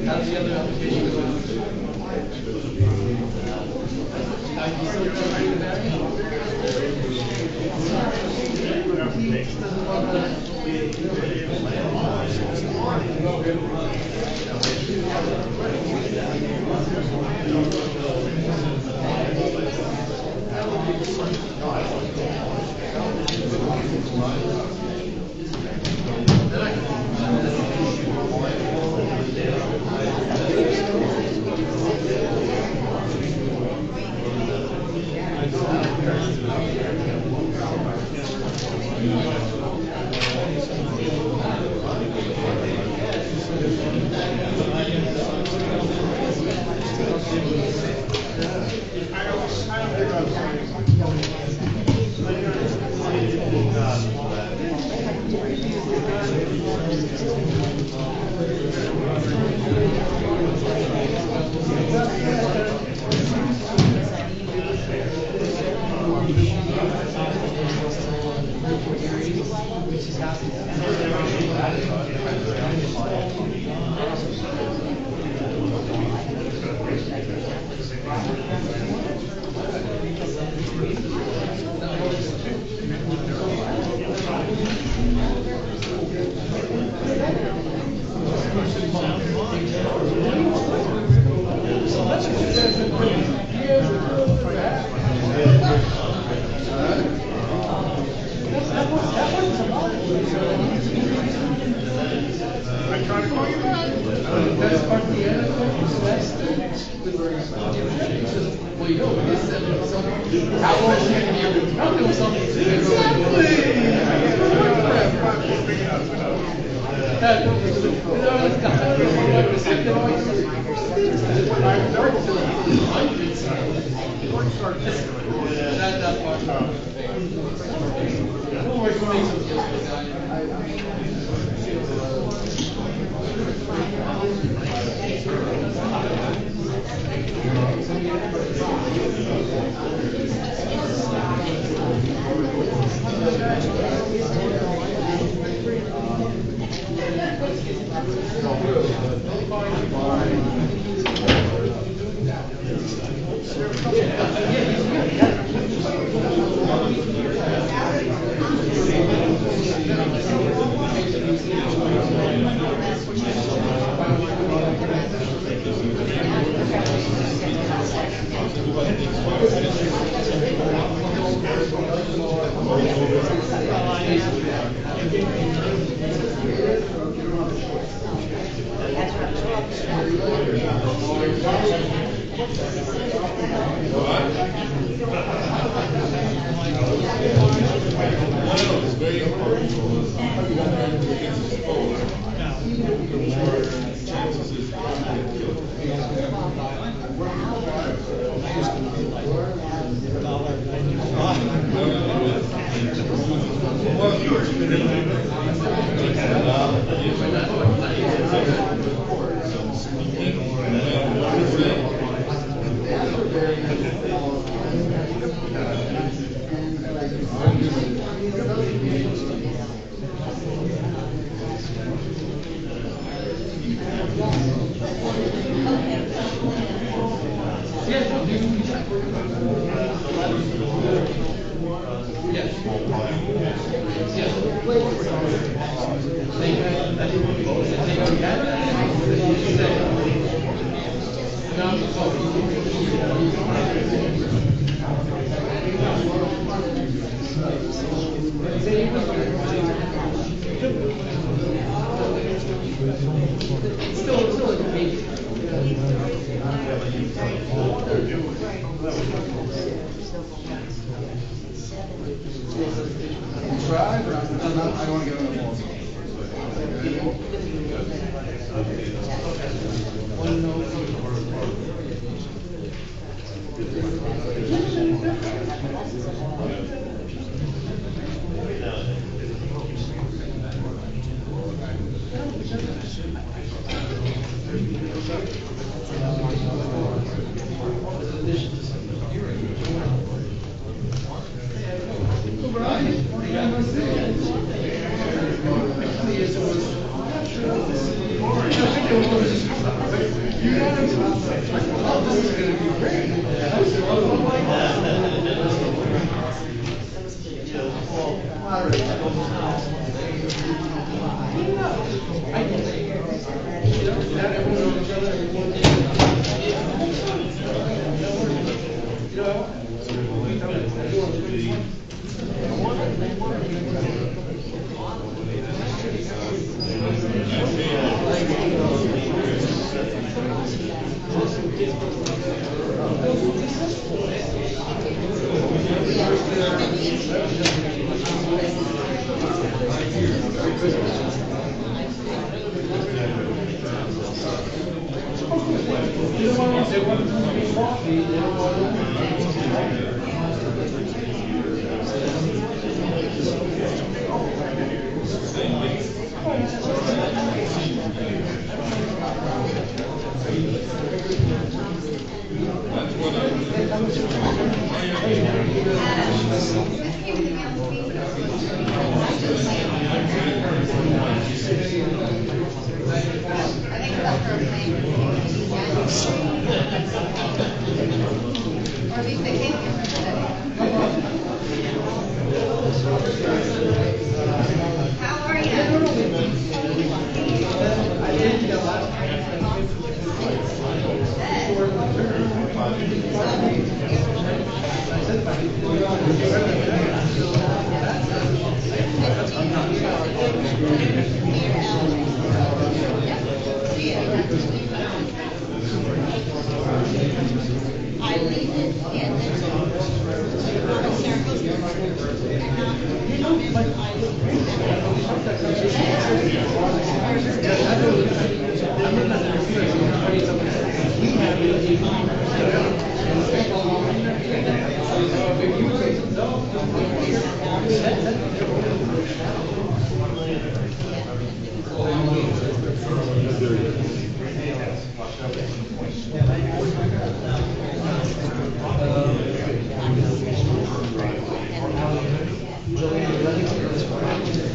How's the other application going? You still trying to back?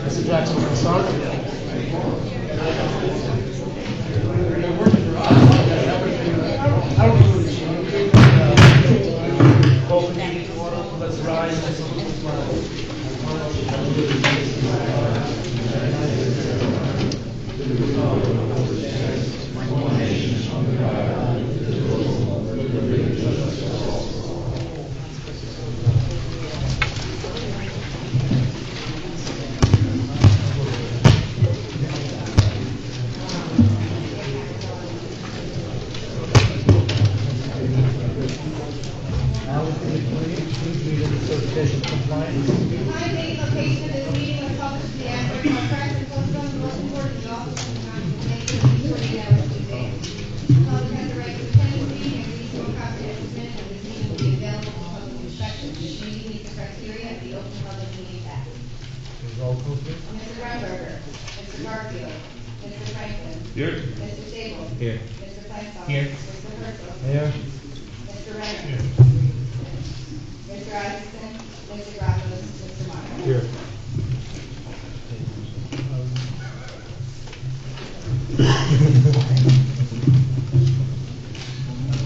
Mr. Jackson, can I start? Open meeting to order. Let's rise. Certification compliance. Time, date, location of this meeting was published in the Active Contract and posted on the bulletin board in the office of the Congress, May 48 hours Tuesday. The public has the right to attend this meeting and reasonable comprehension of this meeting will be available for public inspection. This meeting meets the criteria of the Open Public Meetings Act. Roll call, please. Mr. Grunberger, Mr. Garfield, Mr. Franklin. Here. Mr. Sable. Here. Mr. Flansbrough. Here. Mr. Herzl. Mayor. Mr. Renner. Mr. Isaacson, Mr. Grappos, Mr. Meyer. Here.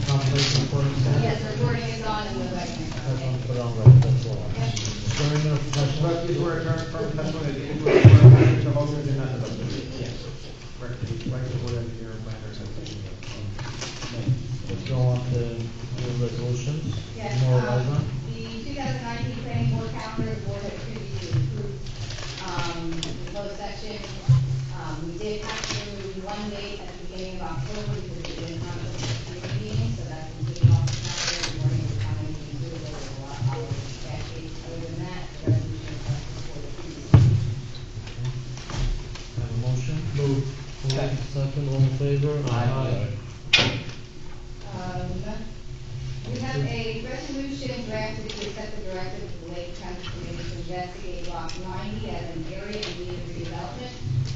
Confirmation recording stand. Yes, recording is on in the webcam. That's on, put it on record, that's all. Yep. During the professional. These were adjourned from testimony, the individual to motion did not develop. Yes. Correct, right before the engineer and planners have taken it. Let's go on to the resolutions. Yes, More Liza. the 2019 planning board calendar, the board had previously approved, the closed session. We did have to remove one date at the beginning of October because it didn't have a security meeting, so that's completely off the calendar. The morning of the town meeting, there was a lot of back dates. Other than that, the resolution is up for the previous meeting. Have a motion? Move. Second, all in favor? Aye. We have a resolution drafted to accept the directive of the Lake County Commission to investigate block 90 as an area in need of redevelopment.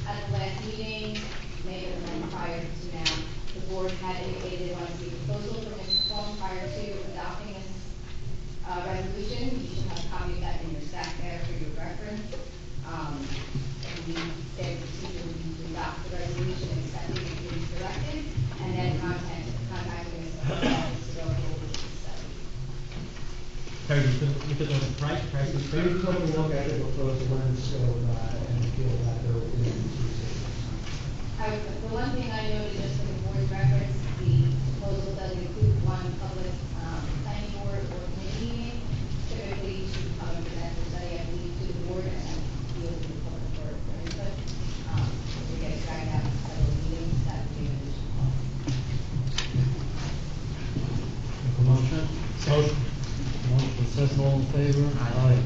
At the last meeting, May of the month prior to now, the board had indicated they want to see a proposal from Mr. Cohen prior to adopting this resolution. You should have a copy of that in your stack there for your reference. We said procedure would be to adopt the resolution accepting the committee's directive. Terry, you could know the price is We fair? can come and look at it, propose the lens scope, and feel that there is two The one thing I noted, just for the board's reference, the proposal does include one public, planning board or committee meeting. Typically, you should come and present the study, I believe, to the board and then deal with the public for input. If we get dragged out to several meetings, that would be an additional cost. Make a motion? Motion. Motion, second, all in favor? Aye.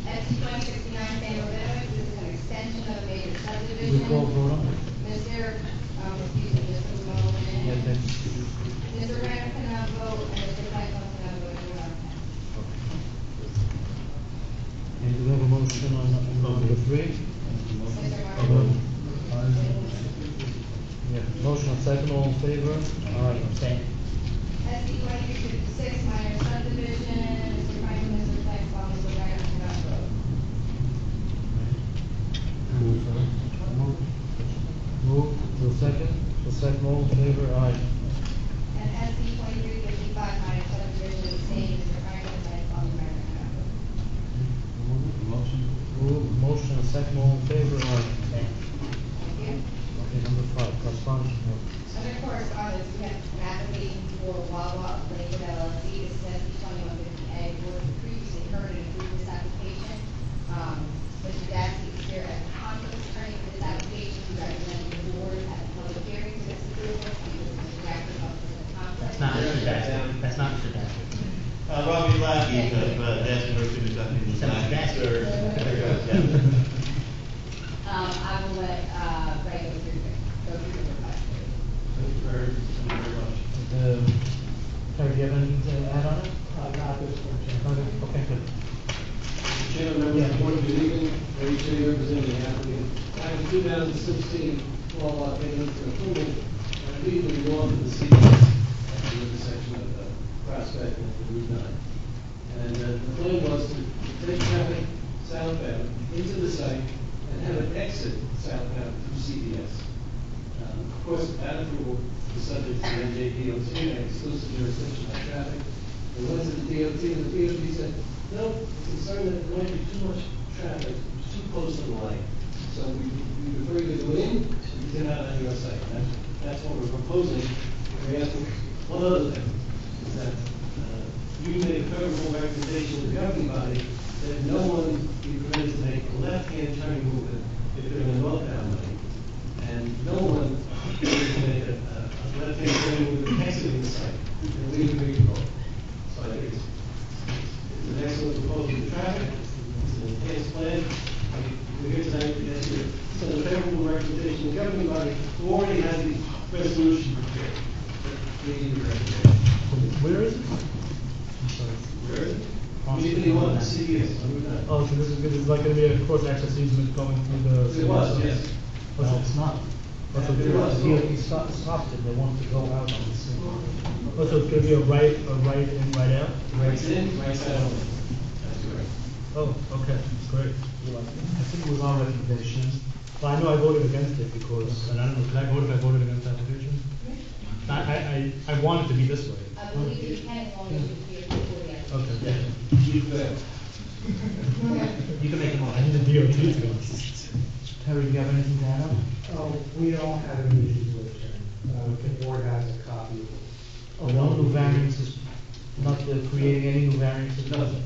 At 2069 San Roberto, this is an extension of a major subdivision. We call vote on it? Mr., excuse me, just a moment. Yeah, thanks. Mr. Renner cannot vote, and Mr. Franklin cannot vote, you are. And do we have a motion on number 3? Mr. Martin. Yeah, motion, second, all in favor? Aye. Abstain. SC 2356, minor subdivision, Mr. Franklin, Mr. Franklin, Mr. Renner cannot vote. Move, the second, all in favor? Aye. And SC 2355, minor subdivision, same, Mr. Franklin, Franklin, Mr. Renner cannot vote. Move, motion, second, all in favor? Aye. Thank you. Okay, number 5, correspondence. Under correspondence, we have an application for Wawa Lakewood LLC, this is SB 2150A, board previously heard and approved this application. Mr. Dasty is here as a conflict attorney for this application, he represents the board at the public hearing for this approval, and this is Mr. Jackson of the conflict. That's not Mr. Dasty. That's not Mr. Dasty. Robbie Lackey, that's the person who's got He said Mr. Dasty. I will let, Greg go through the request. Thank you very much. Terry, do you have anything to add on it? Not this one, Chairman. Okay, good. Chairman, members of the board, good evening. Larry Cheney representing the applicant. Back in 2016, Wawa came in for approval, and I believe we belong to the CDS, the intersection of Prospect and Route 9. And the plan was to take traffic southbound into the site and have an exit southbound through CDS. Of course, that approval is subject to NJDOT and exclusive jurisdiction on traffic. We went to the DOT, and the DOT said, no, we're concerned that there might be too much traffic, too close to the line. So we prefer you to go in, we get out on your site. That's what we're proposing. We're asking one other thing, is that you made a favorable recommendation to the governing body that no one be permitted to make a left-hand turning movement if they're in a northbound lane. And no one can make a left-hand turning movement exiting the site, and we agree to vote. So I think it's an excellent proposal to traffic, it's an enhanced plan. We're here tonight to ask you to send a favorable recommendation to the governing body who already has the resolution prepared. We need the recommendation. Where is it? I'm sorry. Where is it? Immediately on the CDS. Oh, so this is like gonna be a cross access easement going through the. It was, yes. No, it's not. Oh, so It was. DOT stopped it, they wanted to go out on the scene. Oh, so it's gonna be a right in, right out? Right in, right out. That's correct. Oh, okay, great. I think it was our recommendation. Well, I know I voted against it because, and I don't know, did I vote if I voted against the application? I want it to be this way. I believe you can, as long as you hear before the application. Okay. You bet. You can make a I motion. need the DOT to go. Terry, do you have anything to add on? We don't have any issues with it, Chairman. The board has a copy of it. Oh, no new variances, not creating any new variances? Nothing.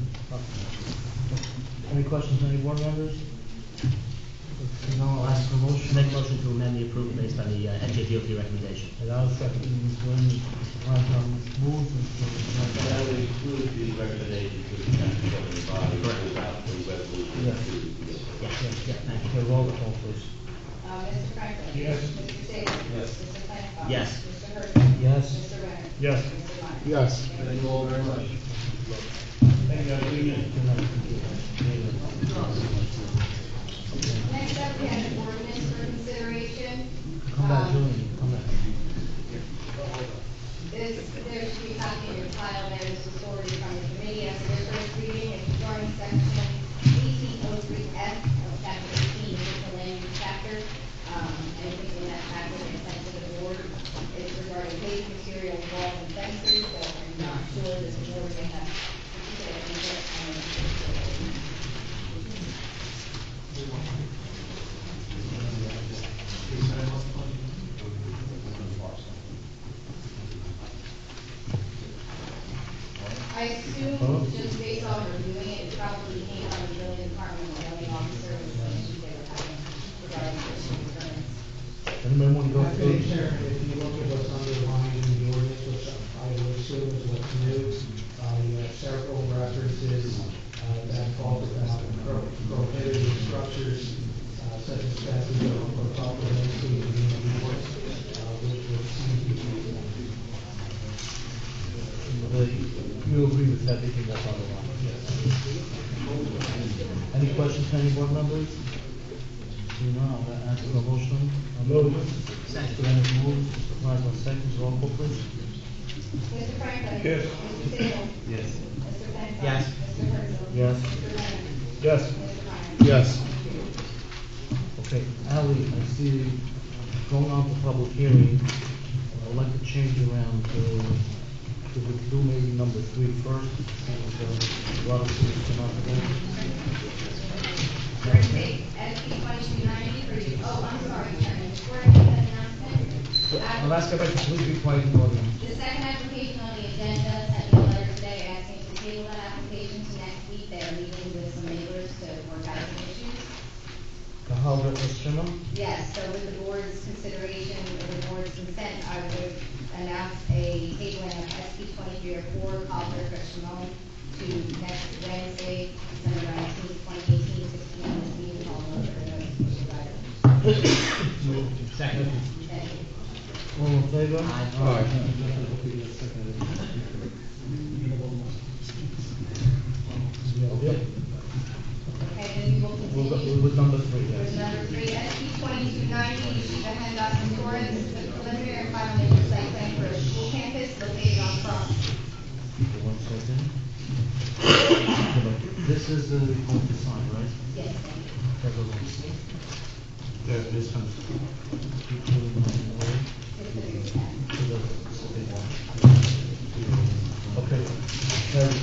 Any questions, any board members? If not, I'll ask for a motion. Make a motion to amend the approval based on the NJDOT recommendation. And I'll second Ms. Nguyen, Mr. Franklin moves, Mr. That would include the recommendation to the county governing body without the resolution. Yeah. Yeah, thank you. Okay, roll call, please. Mr. Franklin. Yes. Mr. Sable. Yes. Mr. Flansbrough. Yes. Mr. Hurd. Yes. Mr. Renner. Yes. Mr. Meyer. Yes. Thank you all very much. Thank you. Good night. Next up, we have an ordinance for consideration. Come back, Julian, come back. There should be a copy in your file there, this was forwarded from the committee after their first reading, it's regarding section 1803F of chapter 18, which is the land use chapter. Anything in that chapter is sent to the board, it's regarding paving material, walls, and fences, so I'm not sure this board may have particular assume, just based on reviewing it, it probably came from the building department or building officer, with the issues they were having regarding the insurance. Anybody want to go Madam through? Chair, if you look at what's underlying in the ordinance, which I would assume is what's new, you have several references that talk about prohibited structures, such as fences or proper landscaping in the boards, which would seem to be. You agree with everything that's on the line? Any questions from any board members? Seeing none, I'll ask for a motion. Move. Second. Dennis moves, Mr. Franklin seconds, roll call please. Mr. Franklin? Yes. Mr. Sable? Yes. Mr. Flansbrough? Yes. Mr. Herzl? Yes. Mr. Leonard? Yes. Mr. Meyer? Yes. Okay, Ally, I see going on to public hearing, I'd like to change around, could we do maybe number 3 first? A lot of things come up again. First date, SB 2290 for you. Oh, I'm sorry, Chairman, before I make that announcement. I'll ask everybody to please be quiet in the audience. The second application on the agenda sent me a letter today asking to table that application to next week. They're meeting with some neighbors to work out some issues. Cahalda Estrella? Yes, so with the board's consideration or the board's consent, I would announce a tabling of SB 2304, Calder Crestron, to next Wednesday, December 19th, 2018, 6 p.m. This meeting hall, for the Second. Thank you. All in favor? Aye. Okay. Okay, then we will We'll go continue. with number 3, There's yes. number 3, SB 2290, Yeshiva Hendak and Torres, this is a preliminary and final major site plan for a school campus located on Cross. 1 second. This is the point to sign, right? Yes, thank you. There, this comes. Okay, Harry,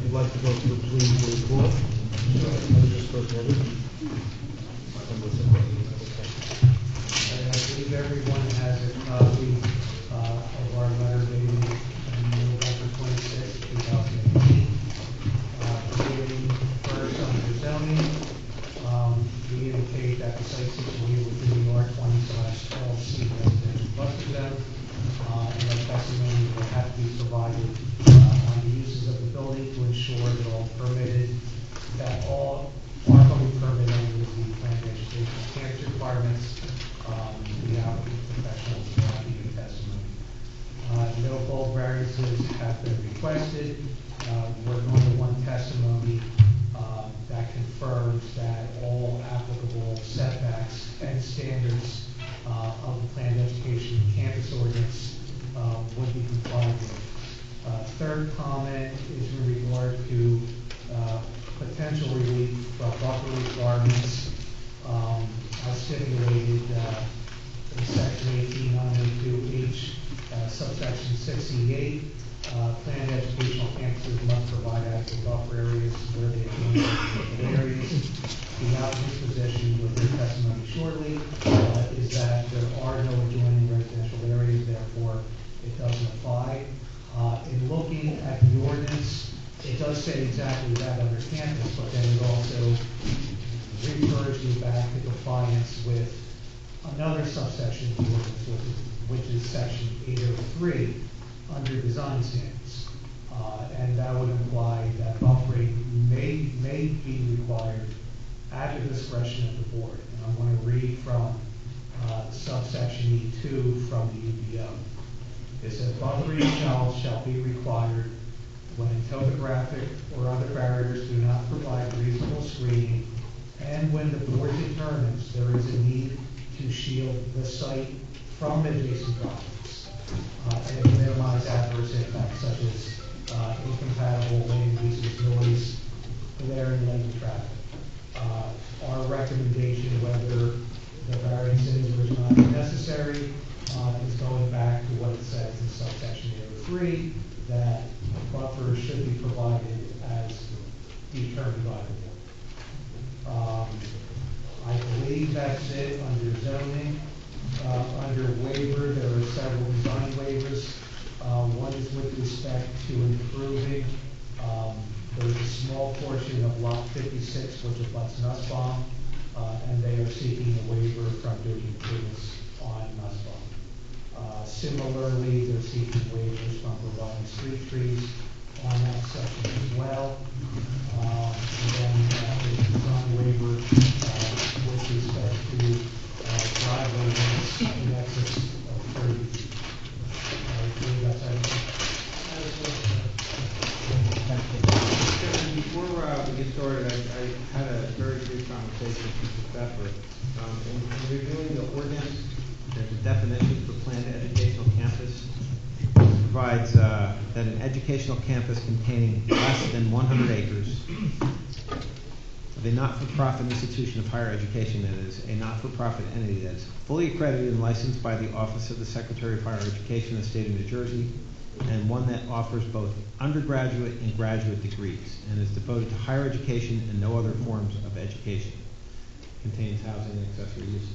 you'd like to go through please the report? Let me just go through it. I believe everyone has a copy of our letter dated November 26, 2018. Beginning first under zoning, we indicate that the site is situated within the R20/12C residential cluster zone, and that testimony will have to be provided on the uses of the building to ensure that all are fully permitted with the planned educational campus requirements. The applicant professionals will have to give testimony. No bulk variances have been requested. We're going to one testimony that confirms that all applicable setbacks and standards of the planned education campus ordinance would be complied with. Third comment is in regard to potential relief from buffer requirements. I stipulated in section 1892H, subsection 68, planned educational campuses must provide adequate buffer areas where they can areas. The applicant's position with their testimony shortly is that there are no adjoining residential areas, therefore it doesn't apply. In looking at the ordinance, it does say exactly that under campus, but then it also refers you back to compliance with another subsection of the ordinance, which is section 803 under design standards. And that would imply that buffering may be required at the discretion of the board. And I'm going to read from subsection E2 from the UDO. It says buffering shall be required when topographic or other barriers do not provide reasonable screening, and when the board determines there is a need to shield the site from adjacent properties, and to minimize adverse impacts such as incompatible land uses, noise, glare, and lane traffic. Our recommendation, whether the variance is or is not necessary, is going back to what it says in subsection 803, that buffers should be provided as determined by the board. I believe that's it under zoning. Under waiver, there are several design waivers. One is with respect to improving, there's a small portion of lot 56 which abuts Nussbaum, and they are seeking a waiver from doing improvements on Nussbaum. Similarly, they're seeking waivers from providing street trees on that section as well. And then there's a design waiver with respect to driveway widths in excess of 30 feet. I believe that's everything. Chairman, before we get started, I had a very brief conversation with Mr. Pfeffer. In reviewing the ordinance, there's a definition for planned educational campus. It provides that an educational campus containing less than 100 acres of a not-for-profit institution of higher education, that is, a not-for-profit entity that is fully accredited and licensed by the Office of the Secretary of Higher Education in the state of New Jersey, and one that offers both undergraduate and graduate degrees, and is devoted to higher education and no other forms of education. Contains housing and accessory uses.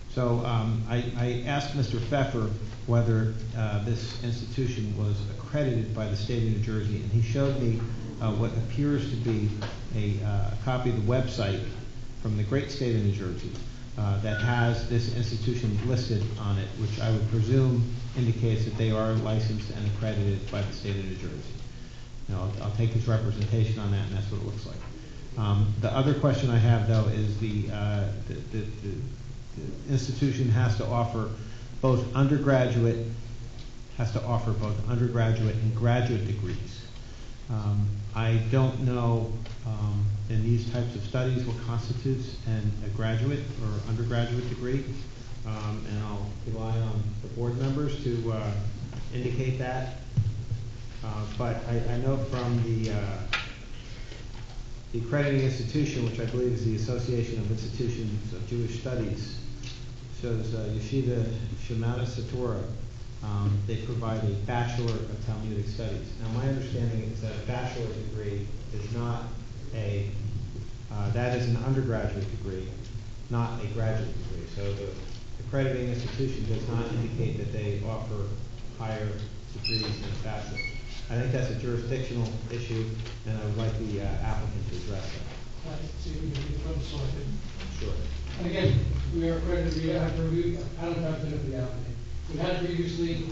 So I asked Mr. Pfeffer whether this institution was accredited by the state of New Jersey, and he showed me what appears to be a copy of the website from the great state of New Jersey that has this institution listed on it, which I would presume indicates that they are licensed and accredited by the state of New Jersey. Now, I'll take his representation on that, and that's what it looks like. The other question I have, though, is the institution has to offer both undergraduate and graduate degrees. I don't know in these types of studies what constitutes a graduate or undergraduate degree, and I'll rely on the board members to indicate that. But I know from the accrediting institution, which I believe is the Association of Institutions of Jewish Studies, shows Yeshiva Shemata Satora. They provide a Bachelor of Talmudic Studies. Now, my understanding is that a bachelor degree is not that is an undergraduate degree, not a graduate degree. So the accrediting institution does not indicate that they offer higher degrees than a bachelor. I think that's a jurisdictional issue, and I would like the applicant to address that. Sure. And again, we are accredited, we have to review, I don't have to look at the applicant. We had previously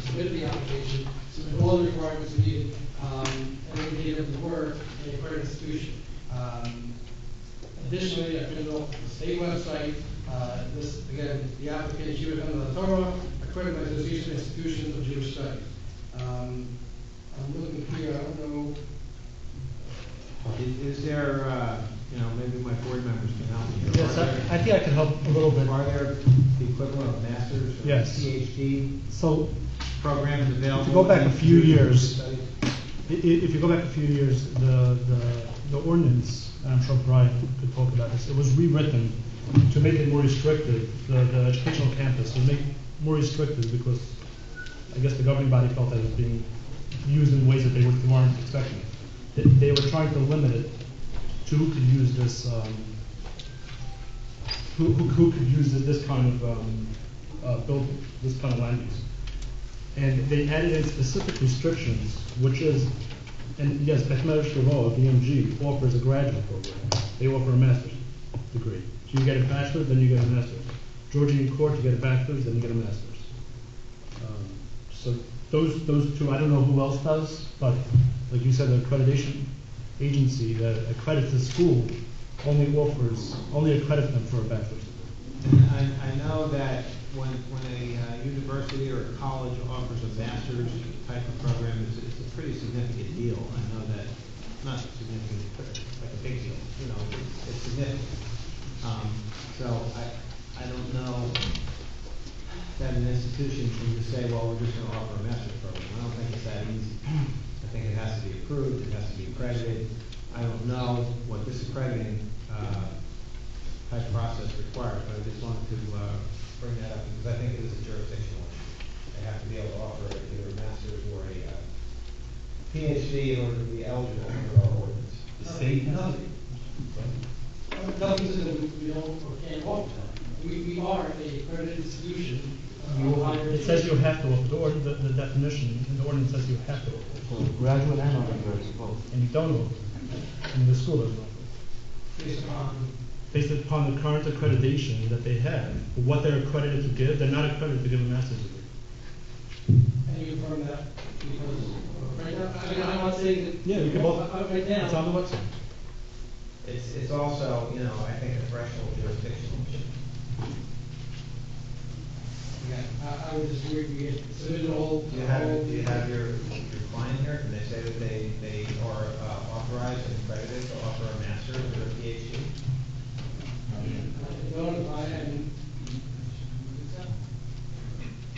submitted the application, submitted all the requirements needed, and indicated that we were an accredited institution. Additionally, I printed off the state website, this, again, the applicant, Yeshiva Shemata Satora, accredited by the Association of Institutions of Jewish Studies. I'm looking here, I don't know. Is there, maybe my board members can help me. Yes, I think I can help a little bit. Are there the equivalent of masters or Yes. PhD So, programs available? if you go back a few years, Studies? if you go back a few years, the ordinance, and I'm sure Brian could talk about this, it was rewritten to make it more restrictive, the educational campus, to make more restrictive because I guess the governing body felt that it was being used in ways that they weren't expecting. They were trying to limit it to who could use this, who could use this kind of building, this kind of land use. And they added in specific restrictions, which is, and yes, Beth Shlomo, BMG, offers a graduate program. They offer a master's degree. So you get a bachelor's, then you get a master's. Georgian Court, you get a bachelor's, then you get a master's. So those two, I don't know who else does, but like you said, the accreditation agency that accredits the school only accredits them for a bachelor's degree. And I know that when a university or a college offers a master's type of program, it's a pretty significant deal. I know that, not significant, but like a big deal. It's significant. So I don't know that an institution can just say, well, we're just going to offer a master's program. I don't think it's that easy. I think it has to be approved, it has to be accredited. I don't know what this accrediting type process requires, but I just wanted to bring that up because I think it is a jurisdictional issue. They have to be able to offer either a master's or a PhD in order to be eligible under our ordinance. The state? Nothing. Nothing says that we don't or can't offer that. We are a accredited institution It says you have to, the definition, in the ordinance says you have to, So graduate and undergraduate both. and you don't offer. And the school doesn't offer. Based upon, Based upon the current accreditation that they have, what they're accredited to give, they're not accredited to give a master's degree. And you confirm that, because, right now, I mean, I'm not saying that. Yeah, you can both, Right now. it's on the website. It's also, you know, I think a threshold jurisdictional issue. Again, I would disagree, we get submitted all. Do you have your client here, can they say that they are authorized and accredited to offer a master's or a PhD?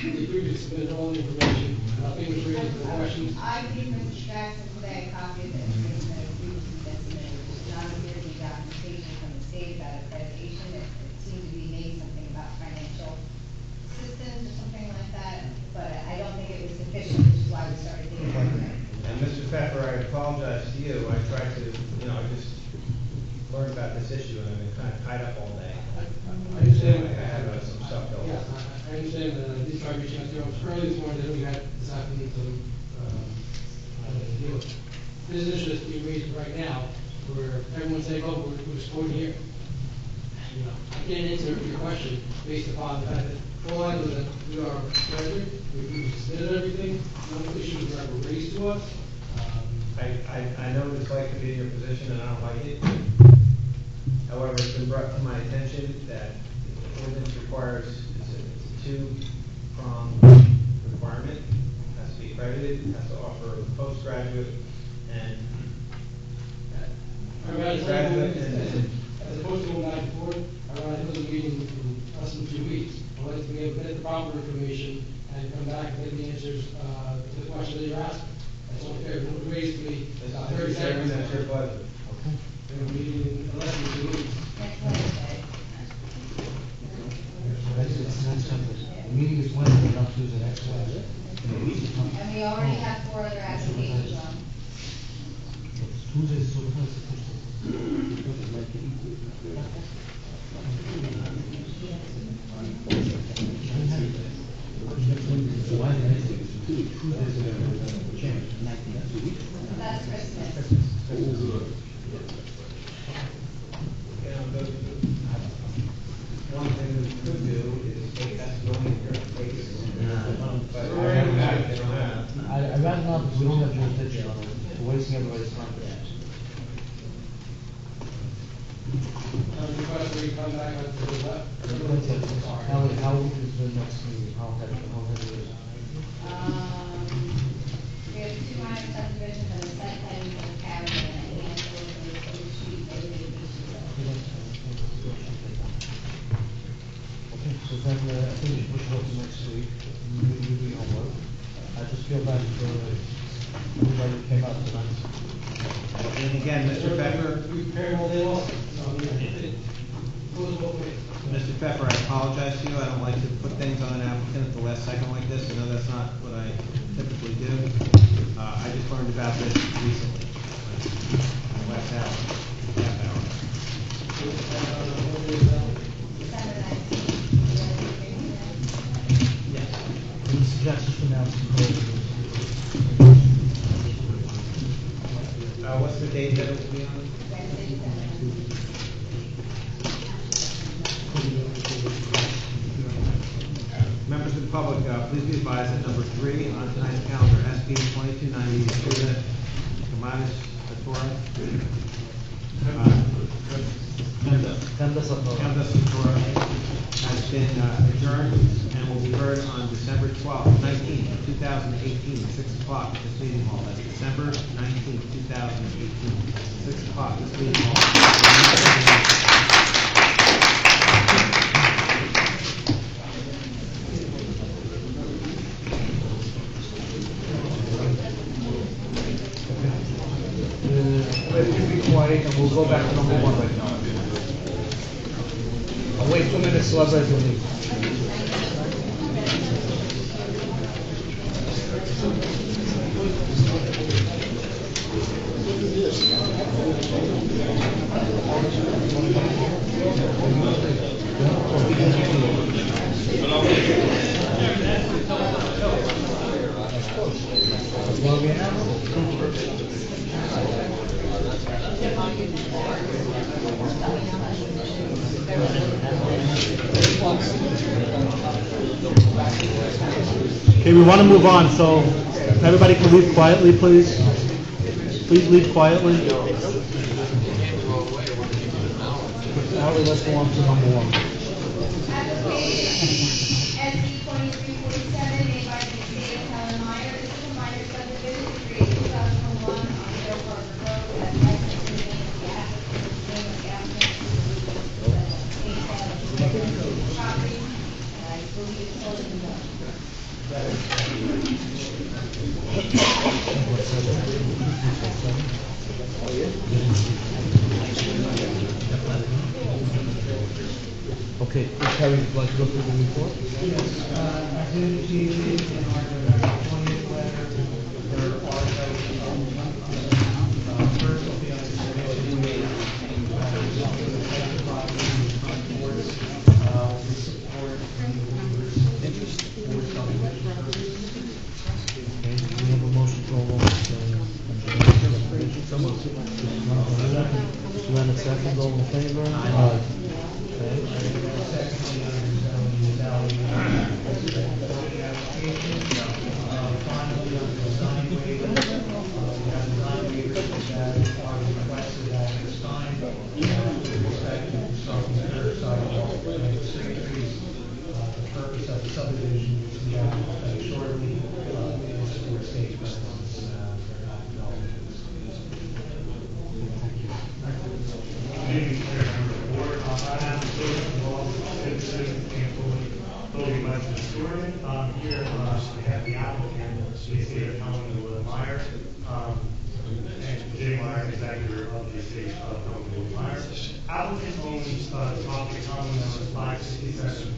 The previous submitted all the information, nothing was raised, no questions. I gave Mr. Jackson today a copy of the information that was previously been submitted, which is not appear to be documentation from the state about accreditation. It seemed to be made something about financial assistance or something like that, but I don't think it was sufficient, which is why we started digging into it. And Mr. Pepper, I apologize to you, I tried to, you know, I just learned about this issue and I've been kind of tied up all day. I understand. I have some stuff going Yes, on. I understand, I did try reaching out to you early this morning, that we had this afternoon to, deal with. This is an issue that's being raised right now, where everyone's saying, oh, we're supporting here. You know, I can't answer your question based upon the fact that all I know is that we are accredited, we submitted everything, no issues were ever raised to us. I know what it's like to be in your position and I don't like it. However, it's been brought to my attention that the ordinance requires, it's a two-pronged requirement. It has to be accredited, it has to offer postgraduate and graduate and As opposed to going back and forth, I'd rather have a meeting in less than 2 weeks. I'd like to be able to get the proper information and come back and get the answers, to the questions that you're asking. That's only fair, it was raised to me about 30 Mr. Chairman, seconds. that's your pleasure. And a meeting in less than 2 weeks. Next Wednesday. The meeting is Wednesday, not Tuesday, next Wednesday. And we already have 4 other applications on. Tuesday, so it's Tuesday. Why did I say That's Christmas. One thing we could do is take that zoning here, take it. But they don't have. I'd rather not, because we don't have jurisdiction on it, we're wasting everybody's time. Request that you come back on to the left. How is the next meeting, how heavy is it? We have 2 minor subdivisions and a site plan for the carriage and a handful of the street regulations. Okay, so then, I think we should open next week, we do the homework. I just feel bad for everybody who came out tonight. And again, Mr. Pepper, We prepare all day long, so, I mean, it goes both ways. Mr. Pepper, I apologize to you, I don't like to put things on an applicant at the last second like this, I know that's not what I typically do. I just learned about this recently, in the last hour, half hour. December 19th. Yes. Can you suggest just announce the close? What's the date that it will be on? Wednesday, December 19th. Members of the public, please be advised that number 3 on tonight's calendar, SP 2290, student Kamanis Satora. Candace Satora. Candace Satora has been adjourned and will be heard on December 12th, 19th, 2018, 6 o'clock at this meeting hall. That's December 19th, 2018, 6 o'clock at this meeting hall. Let's be quiet and we'll go back to number 1 right now. I'll wait 2 minutes so everybody will leave. Well, we have. Okay, we want to move on, so everybody can leave quietly, please. Please leave quietly. Ally, let's go on to number one. Application SC 2347, made by the estate of Helen Meyer. This is a minor subdivision to create 2001 on Middle Park Road as licensed in the name of the applicant, property, and I believe it's closing done. Okay, Terry, would you like to go through the report? As indicated in our November 20th letter, there are first will be on the submission made, the property in the front boards, with support from the neighbors for subdivision purposes. Okay, do we have a motion to go along with, Susanna, second, all in favor? Aye. Okay. Secondly, under zoning evaluation, application, finally, on the design waiver, we have design waivers that are requested at this time, with respect to constructing the curbside walk and street trees. The purpose of the subdivision, which we have shortly, is for state purposes, they're not development. Maybe Chair, Member of the Board, I have the building law, building license historian. Here, we have the applicant, the estate of Helen Meyer, and Jay Meyer, executor of the estate of Helen Meyer. Applicant owns the property commonly known as 567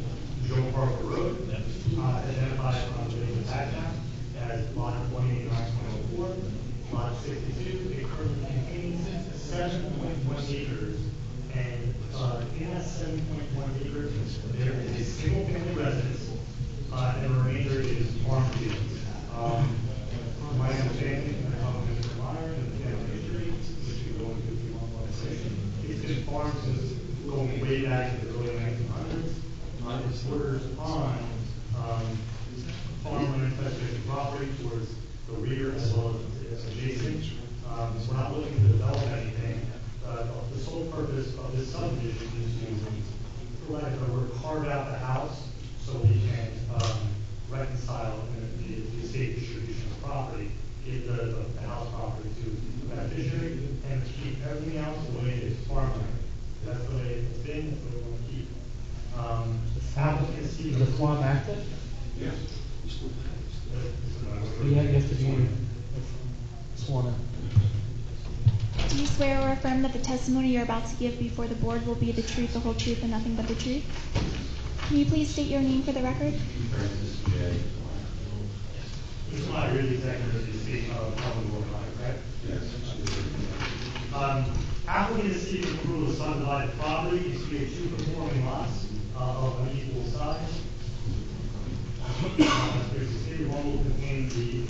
Joe Parker Road, identified on the building tax map as lot 189.04. Lot 62, it currently contains 7.1 acres, and in that 7.1 acres, there is a single-family residence, and the remainder is farm fields. My understanding, and I'm talking to Mr. Meyer and the family history, which you go into if you want to say, it's been farmed since going way back to the early 1900s. It borders on farmland touching property towards the rear as well as adjacent. We're not looking to develop anything. The sole purpose of this subdivision is to, for lack of a word, carve out the house so we can reconcile the estate distribution of property, give the house property to the beneficiary, and to keep everything else the way it is farmland. That's the way it's been, that's the way we want to keep. Applicants seek Is the farm active? Yes. You have to be sworn in. Do you swear or affirm that the testimony you're about to give before the board will be the truth, the whole truth, and nothing but the truth? Can you please state your name for the record? Francis J. This is my really executive of the estate of Helen Meyer, correct? Yes. Applicant is seeking approval of subdivided property to create two conforming lots of an equal size. There's a city, one will contain the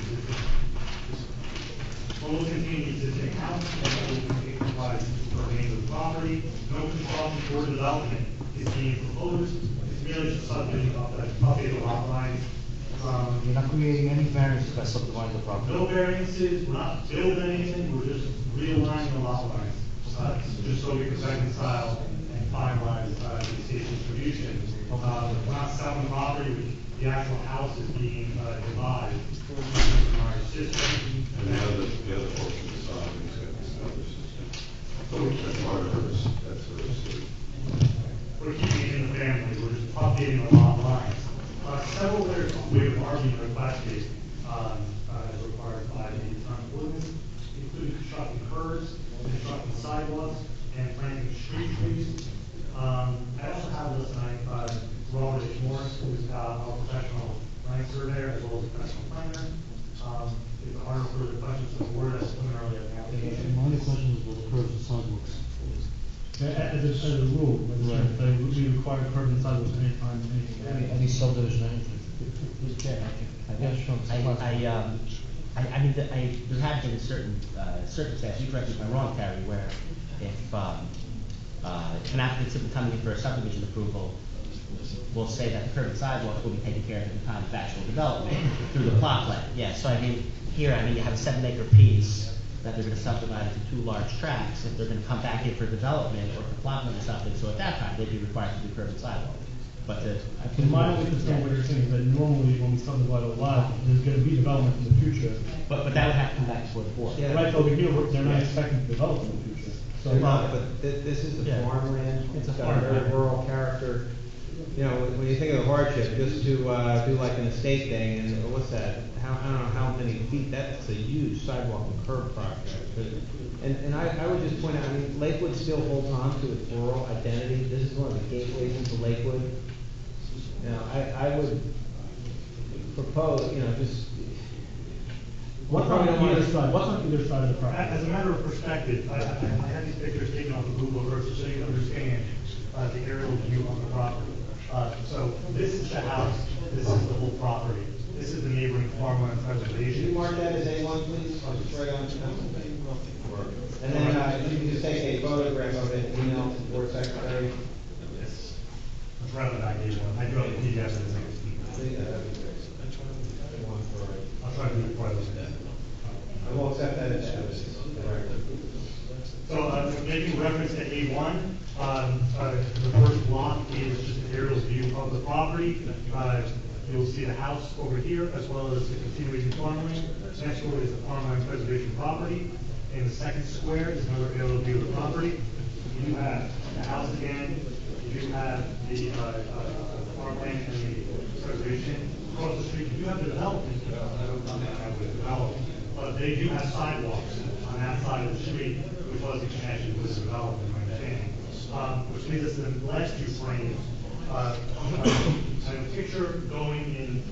existing house, and one will contain the remainder of the property. No construction or development is being proposed. It's merely just subdivision of the updated lot lines. You're not creating any variances by subdividing the property? No variances, we're not building anything, we're just realigning the lot lines, just so we can reconcile and finalize the estate distribution. We're not selling property, the actual house is being divided from our system. And the other portion of the side is got this other system. So that's part of hers, that's her estate. We're keeping it in the family, we're just updating the lot lines. Several layers of waiver are being requested, as required by the current ordinance, including constructing curbs, constructing sidewalks, and planting street trees. I also have this tonight, Robert H. Morris, who's our professional land surveyor as well as a professional planner. If there are further questions to the board, as preliminarily of the application. My only question is the curbs and sidewalks. As a rule, we require curb and sidewalks anytime, anything. Any subdivision, anything? Mr. Chair, Yeah, sure. I mean, there have been certain circumstances, you correct me if I'm wrong, Terry, where if an applicant simply coming in for a subdivision approval will say that the curb and sidewalks will be taken care of at the time of actual development through the plot plan. Yeah, so I mean, here, I mean, you have a 7-acre piece that they're gonna subdivide into 2 large tracts. If they're gonna come back in for development or for plot plan or something, so at that time, they'd be required to do curb and sidewalk. But I think my only concern, what you're saying, is that normally when we subdivide a lot, there's gonna be development in the future. But that would have to come back before the board. Yeah. Right over here, they're not expecting to develop in the future. So, No, but this is a Yeah. farmland, It's a got a very farmland. rural character. You know, when you think of the hardship, just to, do like an estate thing, and what's that? I don't know how many feet, that's a huge sidewalk and curb project. And I would just point out, I mean, Lakewood still holds on to its rural identity. This is one of the gateways into Lakewood. You know, I would propose, you know, just. what's on either side, what's on either side of the property? As a matter of perspective, I had these pictures taken off of Google Earth so you can understand the aerial view of the property. So this is the house, this is the whole property. This is the neighboring farmland Can you preservation. mark that as A1, please? I'll just write on it. And then, you can just take a photograph of it and email it to the board secretary. Yes. That's rather than idea one. I do have a PDF that is I'll try to do it before I look at that. I will accept that as evidence. So, making reference to A1, the first block is just an aerial view of the property. You'll see the house over here, as well as the continuing farmland. Next door is the farmland preservation property. In the second square is another aerial view of the property. You have the house again, you have the farmland and the preservation. Across the street, you have the development. I don't know how it would develop, but they do have sidewalks on that side of the street, which was in connection with the development, my understanding. Which leads us to the last two frames. I have a picture going in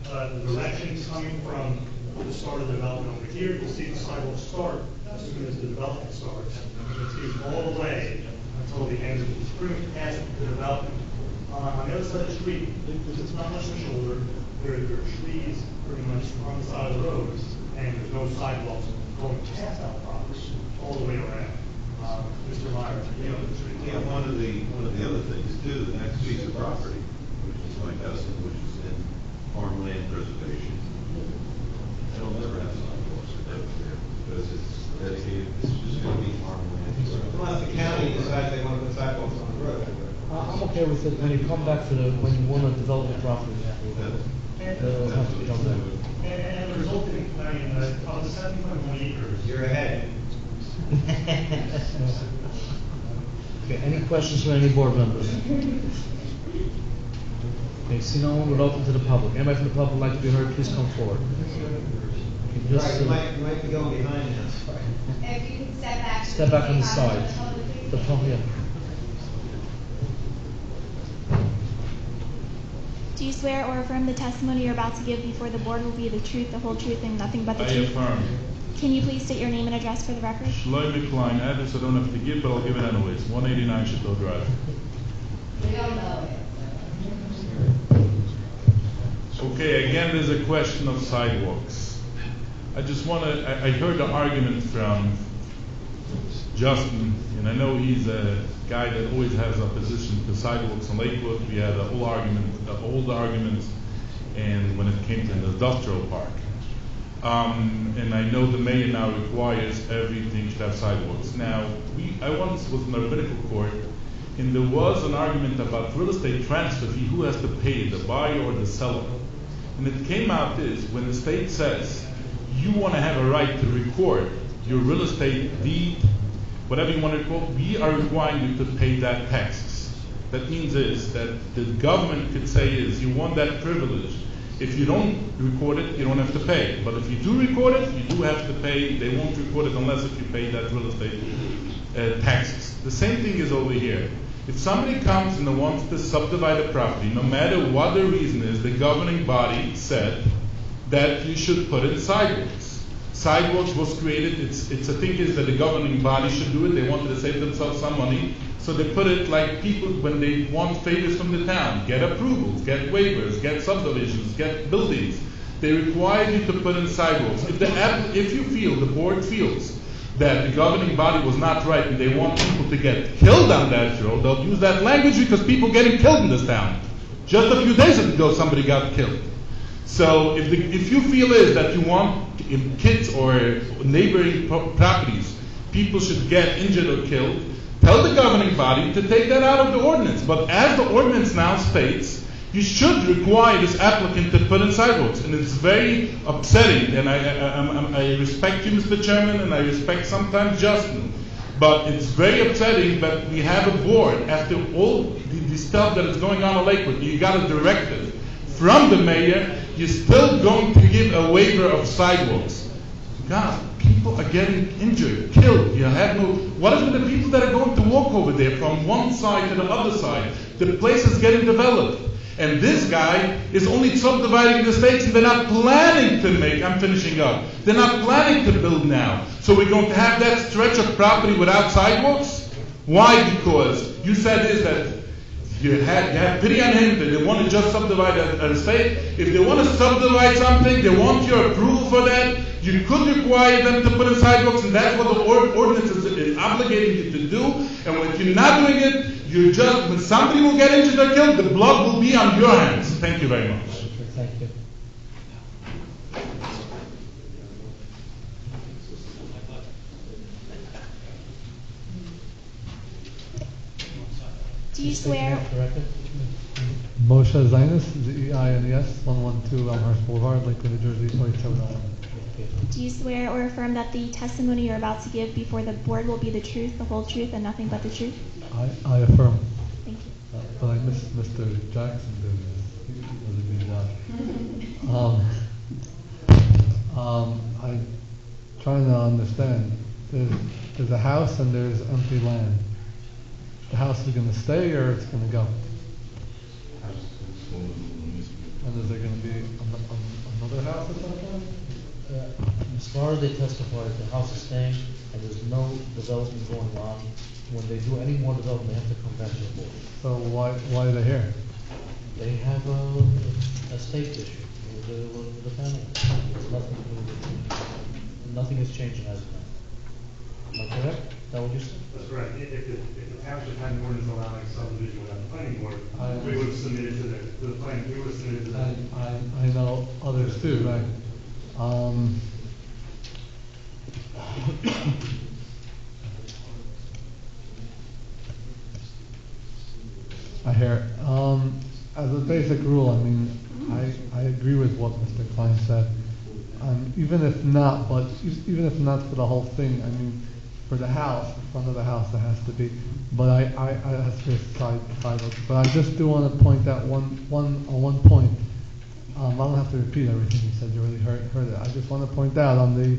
the direction coming from the start of the development over here. You'll see the sidewalk start as soon as the development starts. It goes all the way until the end of the pretty much past the development. On the other side of the street, there's not much of a shoulder. There are trees pretty much on the side of the road, and there's no sidewalks going past our property all the way around. Mr. Meyer, you know the street. Yeah, one of the other things too, the next piece of property, which is my cousin, which is in farmland preservation. They'll never have sidewalks there because it's dedicated, it's just gonna be farmland. Unless the county decides they want to put sidewalks on the road. I'm okay with it, when you come back to when you wanna develop the property. Have to be done there. And the resulting, I mean, of the 7.1 acres. You're ahead. Okay, any questions from any board members? Okay, see no one, we're open to the public. Anybody from the public would like to be heard, please come forward. Okay, Right, just, you might be going behind now. If you can step back. Step back on the side. The public, yeah. Do you swear or affirm the testimony you're about to give before the board will be the truth, the whole truth, and nothing but the I truth? affirm. Can you please state your name and address for the record? Shlomi Klein, address I don't have to give, but I'll give it anyways. 189 Chateau Drive. We don't know it. Okay, again, there's a question of sidewalks. I just want to, I heard the argument from Justin, and I know he's a guy that always has opposition to sidewalks in Lakewood. We had old arguments, and when it came to the industrial park. And I know the mayor now requires everything should have sidewalks. Now, I once was in the rabbinical court, and there was an argument about real estate transfer fee, who has to pay, the buyer or the seller. And it came out is, when the state says, you want to have a right to record your real estate deed, whatever you want to call it, we are requiring you to pay that taxes. That means is that the government could say is, you want that privilege. If you don't record it, you don't have to pay. But if you do record it, you do have to pay. They won't record it unless if you pay that real estate taxes. The same thing is over here. If somebody comes and wants to subdivide a property, no matter what the reason is, the governing body said that you should put in sidewalks. Sidewalks was created, it's a thing is that the governing body should do it. They wanted to save themselves some money. So they put it like people, when they want favors from the town, get approvals, get waivers, get subdivisions, get buildings. they require you to put in sidewalks. If you feel, the board feels, that the governing body was not right and they want people to get killed on that road, they'll use that language because people getting killed in this town. Just a few days ago, somebody got killed. So if you feel is that you want in kids or neighboring properties, people should get injured or killed, tell the governing body to take that out of the ordinance. But as the ordinance now states, you should require this applicant to put in sidewalks, and it's very upsetting. And I respect you, Mr. Chairman, and I respect sometimes Justin, but it's very upsetting that we have a board after all the stuff that is going on in Lakewood. You got a directive from the mayor. You're still going to give a waiver of sidewalks. God, people are getting injured, killed. You have no. What is with the people that are going to walk over there from one side to the other side? The place is getting developed. And this guy is only subdividing the states, and they're not planning to make, I'm finishing up, they're not planning to build now. So we're going to have that stretch of property without sidewalks? Why? Because you said is that you had pity on him, that they want to just subdivide a state. If they want to subdivide something, they want your approval for that, you could require them to put in sidewalks, and that's what the ordinance is obligating you to do. And when you're not doing it, when somebody will get injured or killed, the blood will be on your hands. Thank you very much. Thank you. Do you swear? Moshe Zainis, Z-E-I-N-E-S, 112 Elmhurst Boulevard, Lakewood, New Jersey, 2701. Do you swear or affirm that the testimony you're about to give before the board will be the truth, the whole truth, and nothing but the truth? I affirm. Thank you. But I miss Mr. Jackson doing this. He does a good job. I'm trying to understand. There's a house and there's empty land. The house is going to stay or it's going to go? And is there going to be another house at some point? As far as they testified, the house is staying, and there's no development going on. When they do any more development, they have to come back to the board. So why are they here? They have a state issue with the family. It's nothing to do with nothing is changing as of now. Am I correct? Is that what you said? That's right. If the township had an ordinance allowing subdivision without the planning board, we would have submitted to the planning, we would have submitted to the. I know others too, right? I hear. As a basic rule, I mean, I agree with what Mr. Klein said. Even if not for the whole thing, I mean, for the house, in front of the house, there has to be. But I have to sidewalks. But I just do want to point out one point. I don't have to repeat everything you said. You already heard it. I just want to point out on the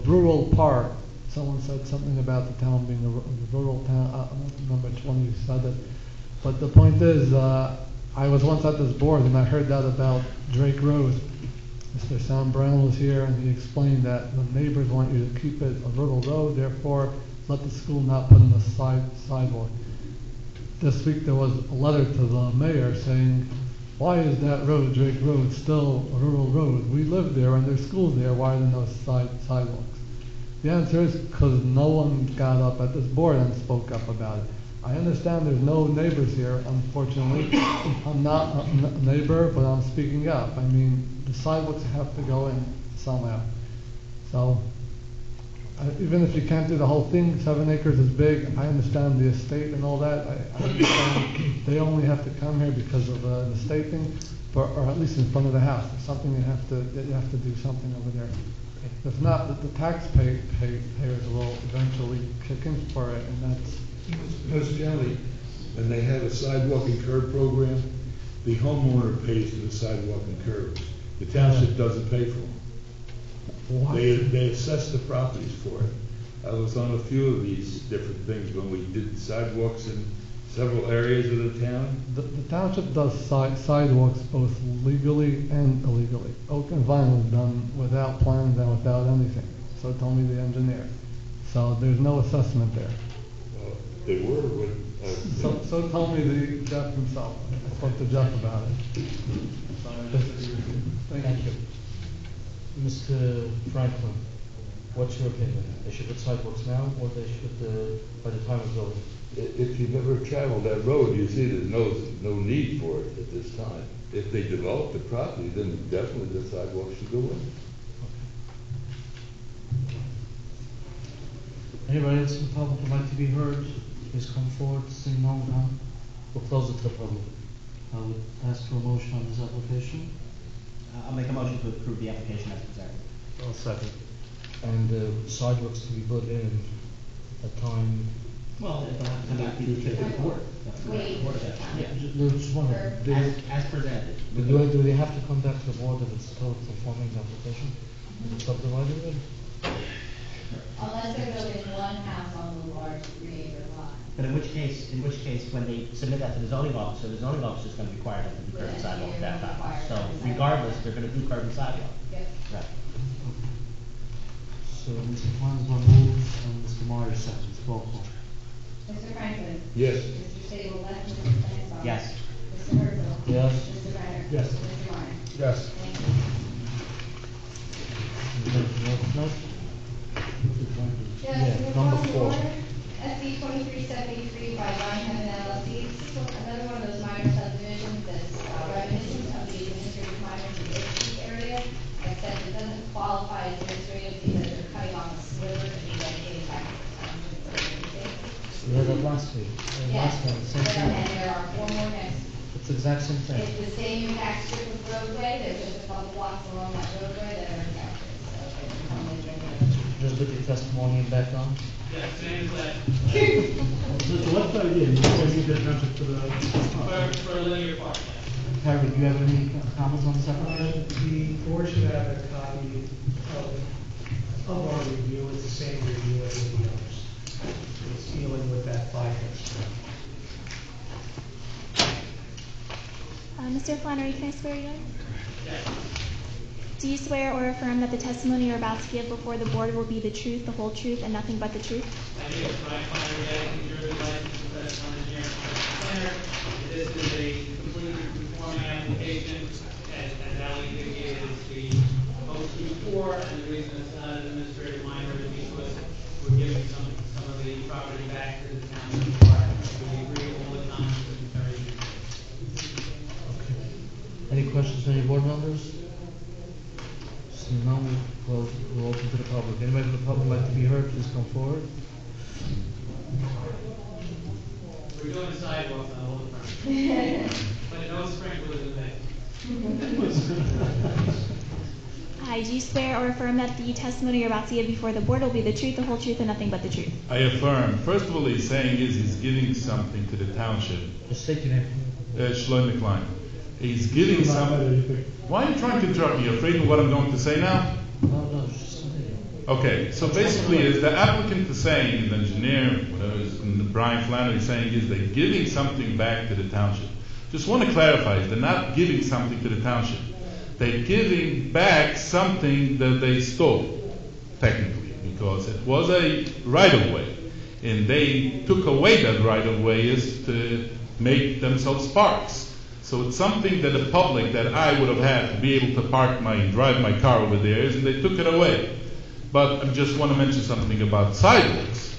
rural part. Someone said something about the town being a rural town. Number 20, you said it. But the point is, I was once at this board and I heard that about Drake Road. Mr. Sam Brown was here and he explained that the neighbors want you to keep it a rural road, therefore let the school not put in a sidewalk. This week there was a letter to the mayor saying, why is that road, Drake Road, still a rural road? We live there and there's schools there, why are there no sidewalks? The answer is because no one got up at this board and spoke up about it. I understand there's no neighbors here, unfortunately. I'm not a neighbor, but I'm speaking up. I mean, the sidewalks have to go in somehow. So, even if you can't do the whole thing, 7 acres is big. I understand the estate and all that. I understand they only have to come here because of an estate thing, or at least in front of the house. There's something you have to do something over there. If not, the taxpayers will eventually kick in for it, and that's. Most generally, when they have a sidewalk and curb program, the homeowner pays for the sidewalk and curbs. The township doesn't pay for them. They assess the properties for it. I was on a few of these different things when we did sidewalks in several areas of the town. The township does sidewalks both legally and illegally. Oak and Vine was done without plans and without anything. So told me the engineer. So there's no assessment there. They were so told me Jeff himself. I spoke to Jeff about it. So I just, thank you. you. Mr. Franklin, what's your opinion? They should put sidewalks now, or they should, by the time of building? If you've never traveled that road, you see there's no need for it at this time. If they develop the property, then definitely the sidewalk should go in. Anybody else in the public would like to be heard? Please come forward, seeing no one. We'll close it to the public. I would ask for a motion on this application. I'll make a motion to approve the application as presented. I'll second. And sidewalks to be put in at time. Well, it'll have to come back to the board. Wait. Yeah. Just wondering, As presented. do they have to come back to the board if it's still performing the application? Is it subdivided in? Unless they're building one house on the large 3-acre lot. But in which case, when they submit that to the zoning officer is going to require them to do curb and sidewalk at that time. So regardless, they're going to do curb and sidewalk. Yep. Right. So Mr. Flansman moves and Mr. Myers seconds. Roll call. Mr. Franklin? Yes. Mr. Sable left, Mr. Flansbrough? Yes. Mr. Herzl? Yes. Mr. Renner? Yes. Mr. Meyer? Yes. Thank you. Anything else, no? Yes, Yeah, we're number calling 4. order. SB 2373 by Ryan Heaven LLC. This is another one of those minor subdivisions that's reminiscent of the administrative minors in the Oak Street area, except it doesn't qualify as administrative because they're cutting off a sliver to be dedicated back to the township. We had that last week. Last one, same And thing. there are 4 more next. It's the exact same thing. It's the same exact strip of roadway, there's just a couple blocks along that roadway that are impacted, so it's coming in. Just put your testimony back on. Yeah, same as that. So what's the idea? You guys need the township for the. For linear park. Harry, do you have any comments on this application? The board should have a copy of our review, it's the same review as the others. It's dealing with that 5-foot strip. Mr. Flannery, can I swear you in? Yes. Do you swear or affirm that the testimony you're about to give before the board will be the truth, the whole truth, and nothing but the truth? My name is Brian Flannery, New Jersey licensed professional engineer and planner. This is a completely conforming application, as Ally indicated, it's the O24, and the reason it's not an administrative minor is because we're giving some of the property back to the town. We agree all the time, it's very. Any questions from any board members? Seeing none, we'll open to the public. Anybody from the public like to be heard, please come forward. We're doing sidewalks on all the front. But no sprinklers in there. Hi, do you swear or affirm that the testimony you're about to give before the board will be the truth, the whole truth, and nothing but the truth? I affirm. First of all, he's saying he's giving something to the township. Just state your name. Shlomo Klein. He's giving something. Why are you trying to interrupt me? You're afraid of what I'm going to say now? No, just Okay, so basically is the applicant is saying, the engineer, whatever is Brian Flannery is saying is they're giving something back to the township. Just want to clarify, they're not giving something to the township. They're giving back something that they stole, technically, because it was a right-of-way. And they took away that right-of-way is to make themselves parks. So it's something that the public, that I would have had to be able to drive my car over there is, and they took it away. But I just want to mention something about sidewalks.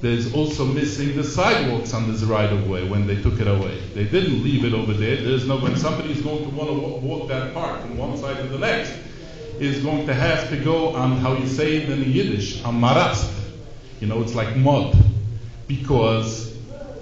There's also missing the sidewalks on this right-of-way when they took it away. They didn't leave it over there. When somebody's going to want to walk that park from one side to the next, is going to have to go on, how you say it in Yiddish, on marast. It's like mud. Because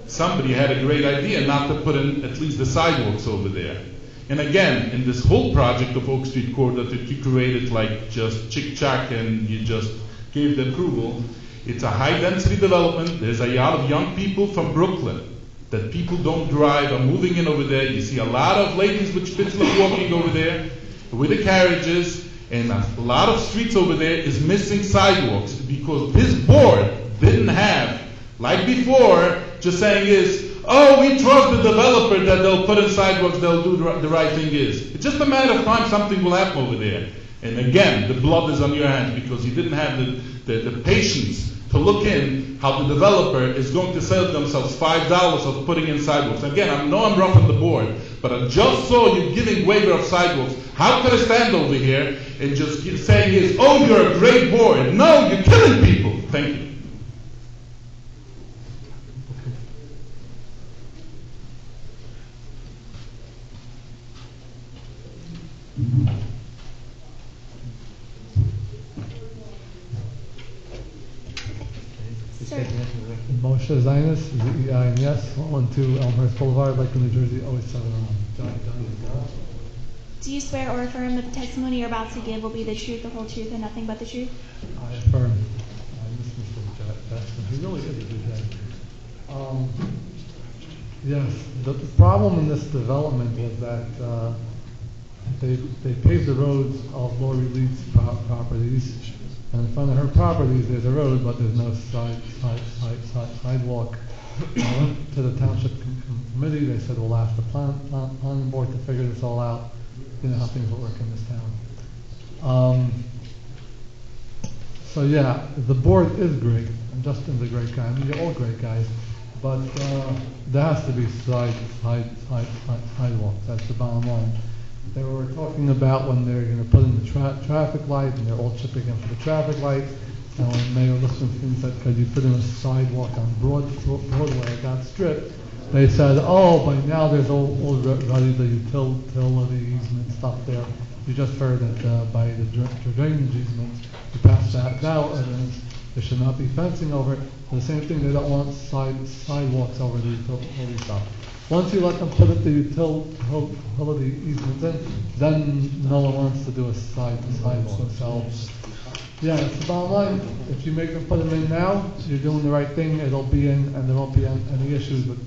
somebody had a great idea not to put in at least the sidewalks over there. And again, in this whole project of Oak Street Corridor that you created like just chick-chack and you just gave the approval, it's a high-density development. There's a lot of young people from Brooklyn that people don't drive are moving in over there. You see a lot of ladies with Spitzler walking over there with the carriages, and a lot of streets over there is missing sidewalks because this board didn't have, like before, just saying is, oh, we trust the developer that they'll put in sidewalks, they'll do the right thing is. It's just a matter of time something will happen over there. And again, the blood is on your hands because you didn't have the patience to look in how the developer is going to sell themselves $5 of putting in sidewalks. Again, I know I'm roughing the board, But I just saw you giving waiver of sidewalks. How could I stand over here and just keep saying this, oh, you're a great board? No, you're killing people. Thank you. Sir, Moshe Zainis, Z-E-I-N-S, 112 Elmhurst Boulevard, Lakewood, New Jersey, 08701. do you swear or affirm that the testimony you're about to give will be the truth, the whole truth, and nothing but the truth? I affirm. I miss Mr. Jackson. He really is a good guy. Yes, the problem in this development was that they paved the roads of Lori Leeds properties, and in front of her properties there's a road, but there's no sidewalk. I went to the township committee. They said we'll ask the planning board to figure this all out. You know how things will work in this town. So yeah, the board is great, and Justin's a great guy. I mean, you're all great guys, but there has to be sidewalks. That's the bottom line. They were talking about when they're going to put in the traffic light, and they're all chipping in for the traffic lights. And when Mayor Lichtenstein said, could you put in a sidewalk on Broadway at that strip, they said, oh, by now there's already the utility easement stuff there. You just heard that by the drainage easement, you passed that out, and there should not be fencing over it. The same thing, they don't want sidewalks over the utility stuff. Once you let them put the utility easements in, then no one wants to do a sidewalk. So, yeah, it's the bottom line. If you make them put them in now, you're doing the right thing. It'll be in, and there won't be any issues with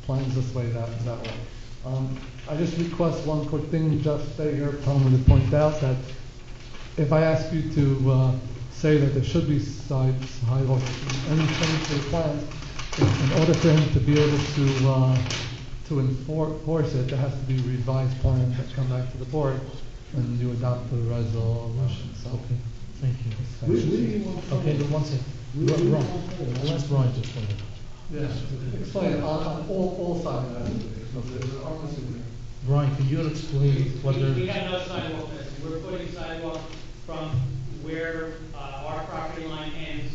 plans this way, that way. I just request one quick thing. Just stay here. Tell me to point out that if I ask you to say that there should be sidewalks, any change to the plans, in order for him to be able to enforce it, there has to be revised plans that come back to the board, and you adopt the resolution. So, Okay, thank you. Okay, then one second. Ron, I'll ask Ron to explain it. yeah, explain it on all sides. Brian, could you explain what We they're... got no sidewalk there. We're putting sidewalk from where our property line ends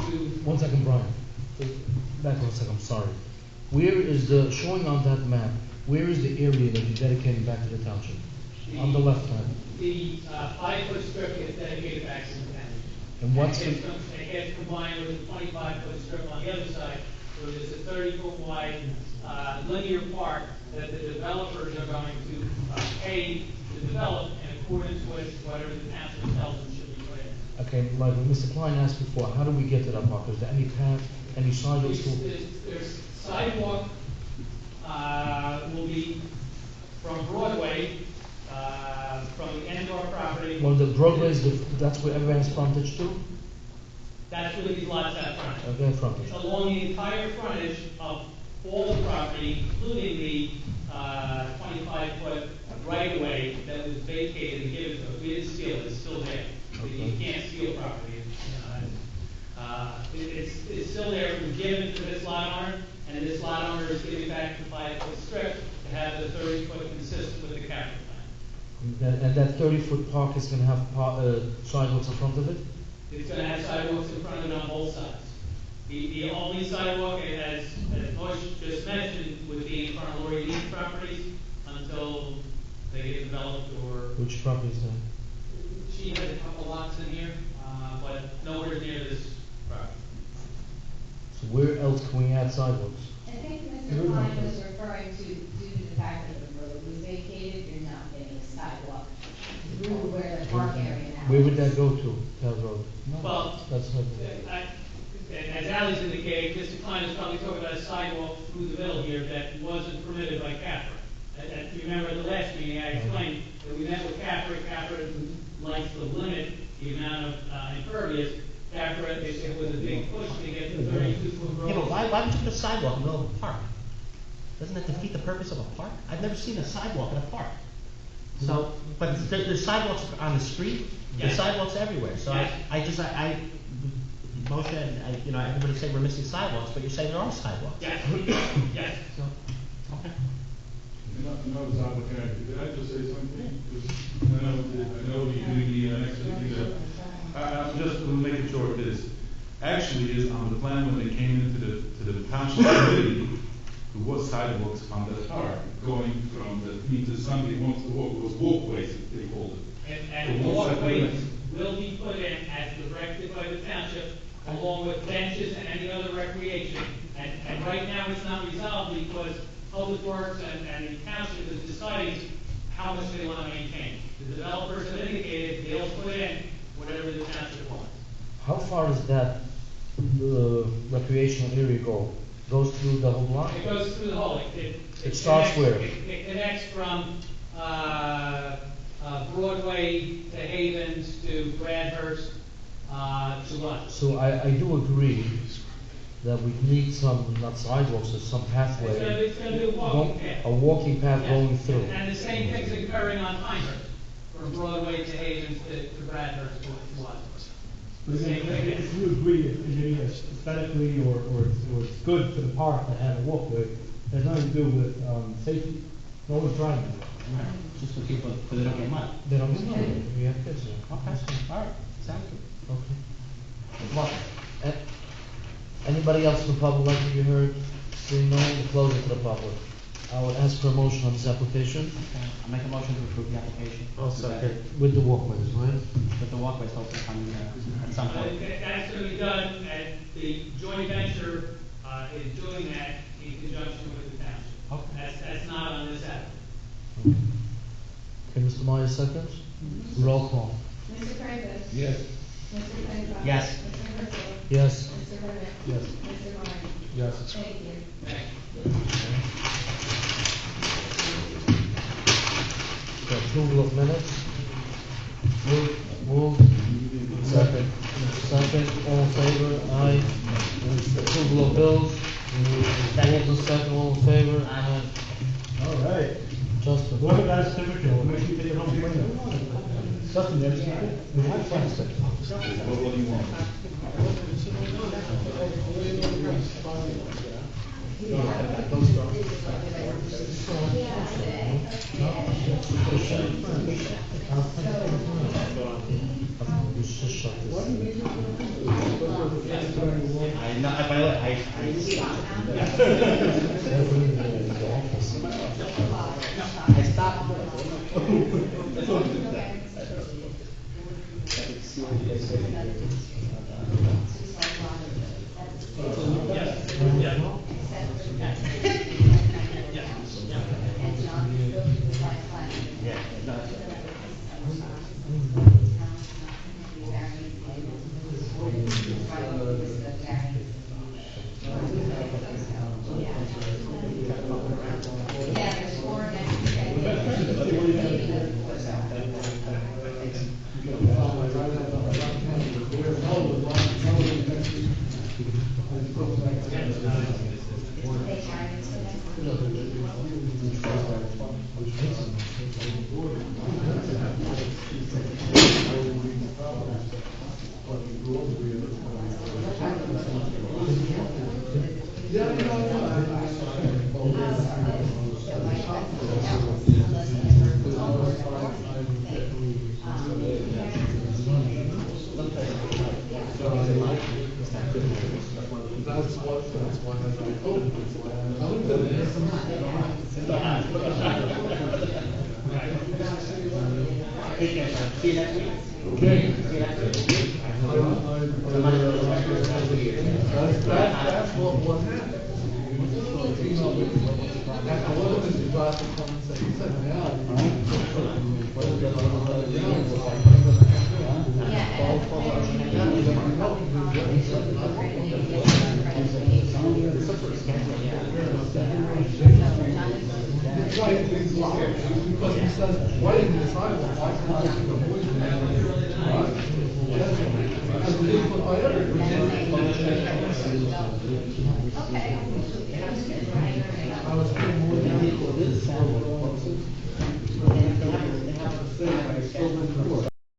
to. One second, Brian. Back 1 second, I'm sorry. Where is showing on that map, where is the area that you're dedicating back to the township? On the left hand. The 5-foot strip gets dedicated back to the town. And what's It gets combined with the 25-foot strip on the other side, so there's a 30-foot wide linear park that the developers are going to pay to develop in accordance with whatever the township tells them should be put in. Okay, like Mr. Klein asked before, how do we get to that park? Is there any path, any sidewalks? There's sidewalk will be from Broadway, from the end of our property. Well, the Broadway that's where everyone has frontage to? That's where these lots have frontage. Okay, frontage. Along the entire frontage of all the property, including the 25-foot right-of-way that was vacated and given to us. We didn't steal it, it's still there. You can't steal property. It's still there. It was given to this lot owner, and this lot owner is giving back the 5-foot strip to have the 30-foot consistent with the capital plan. And that 30-foot park is gonna have sidewalks in front of it? It's going to have sidewalks in front of it on both sides. The only sidewalk, as Moshe just mentioned, would be in front of Lori Lee's properties until they get developed or. Which property is that? She has a couple lots in here, but nowhere near this property. So where else can we add sidewalks? I think Mr. Klein was referring to, due to the fact that the road was vacated, you're not getting a sidewalk or where the park area now. Where would that go to, that road? Well, That's not. as Ally's indicated, Mr. Klein is probably talking about a sidewalk through the middle here that wasn't permitted by CAFRA. You remember at the last meeting, I explained that we met with CAFRA. CAFRA likes to limit the amount of impervious. CAFRA, they said, was a big push to get to 32-foot road. Yeah, but why would you put a sidewalk in the middle of a park? Doesn't that defeat the purpose of a park? I've never seen a sidewalk in a park. So, but there's sidewalks on the street, there's sidewalks everywhere, so Yes. Moshe and, everybody say we're missing sidewalks, but you're saying there are sidewalks. Yes, yes. So, okay. No, it's not looking at you. Did I just say something? I know you're giving me an extra thing I'm just to make it short, this actually is on the plan when they came into the township committee, there was sidewalks on the car going from the somebody wants to walk, those walkways, they called it. And walkways will be put in as directed by the township, along with benches and any other recreation. And right now, it's not resolved because Public Works and the township is deciding how much they want to maintain. The developers have indicated they'll put in whatever the township wants. How far is that, the recreational area goes through the whole block? It goes through the whole, It starts where? It connects from, Broadway to Havens to Bradhurst, to us. So I do agree that we need some, not sidewalks, or some pathway. It's gonna be a walking path. A walking path Yeah. going through. And the same thing's occurring on Pinehurst, from Broadway to Havens to Bradhurst to us. But if you agree, if maybe aesthetically or it's good for the park to have a walkway, it has nothing to do with, safety. No one's driving. Just for people, so they don't get mud. They don't get money, we have kids there. Okay, all right, sounds good. Okay. Mark, anybody else in the public like to be heard? Seeing no one, we'll close it to the public. I would ask for a motion on this application. Okay, I'll make a motion to approve the application. With the walkways, right? With the walkways hopefully coming, at some point. That's gonna be done, and the joint venture, is doing that in conjunction with the township. Okay. That's not on this app. Okay, Mr. Myers, seconds? Roll call. Mr. Francis? Yes. Mr. Flansbrough? Yes. Mr. Herzl? Yes. Mr. Burnett? Yes. Mr. Meyer? Yes. Thank you. The approval of minutes. Move. Second. Second, all in favor, aye. Approval of bills. Moved and second, all in favor, aye. All right. Justin. Whoever got a certificate, make sure you take it home and bring it. Justin, you have a certificate? We have plastic. What do you want? Just shut this. I, no, by the way, I stopped. See you next week. Okay. See you next week. That's what happened. After all of this, you got to come and say, he said, because he says, why didn't you try one? Why can't I see the boys? Because we didn't put my other. Okay.